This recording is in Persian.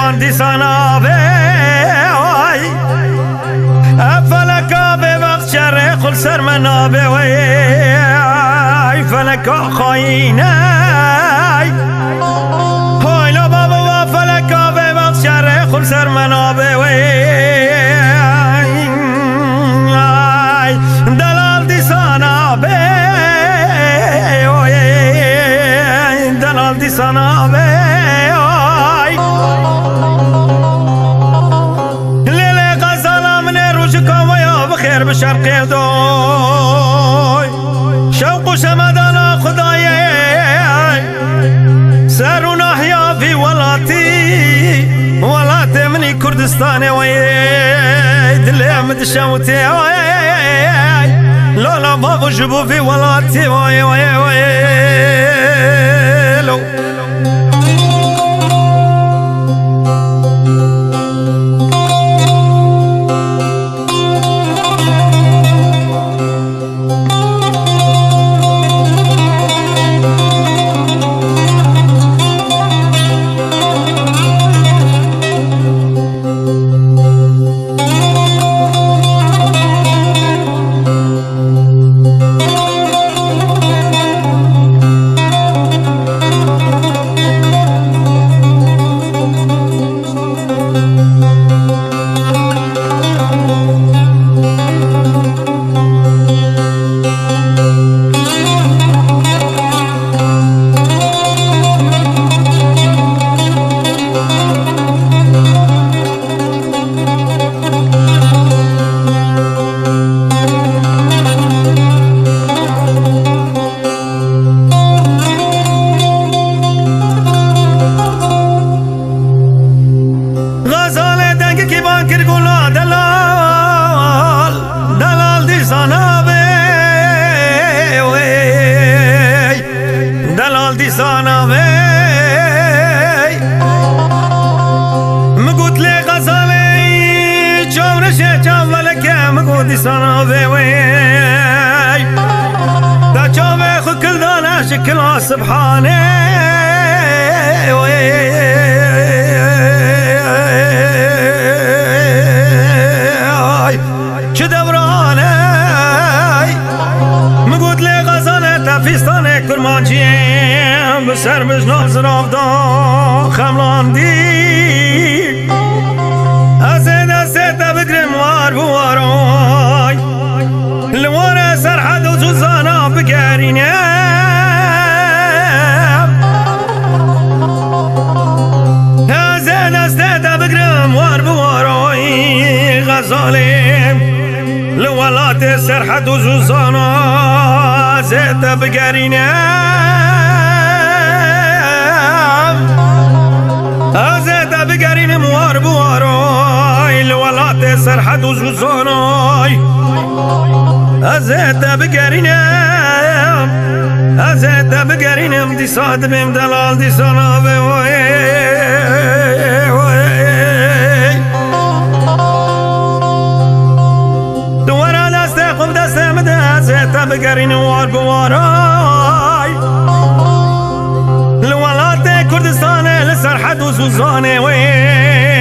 دلان دیسانا به فلکا به وقت شر خل سر منا به فلکا خاینه هایلا بابا و فلکا به وقت شر خل سر منا به دلال دیسانا به دلال دیسانا به بخیر به شرق دوی شوق و شمدانا خدای سر و نحیا فی ولات منی کردستان وی دلیم دشوتی لولا بابو جبو فی ولاتی وی لو دیسانا وی مگوت لی غزالی چاورشه چاولکه مگو دیسانا وی تا چاوه خو کلدانا شکلا سبحانه چه دورانه مگوت لی غزالی تفیستانه کرمانچیه بسر بجناز رافدان خملاندی از دست بگرم وار بوارای لوار سرحد و جزانا بگرینم از دست بگرم وار بوارای غزالیم لولات سرحد و جزانا از بگرینم ازتا بگرین موار بوارای لولات سرحد و زوزانای ازتا بگرینم دیساد بیم دلال دیسانا به دوارا دست خوب دست مده ازتا بگرین موار بوارای لولات کردستان لسرحد و سوزانه وی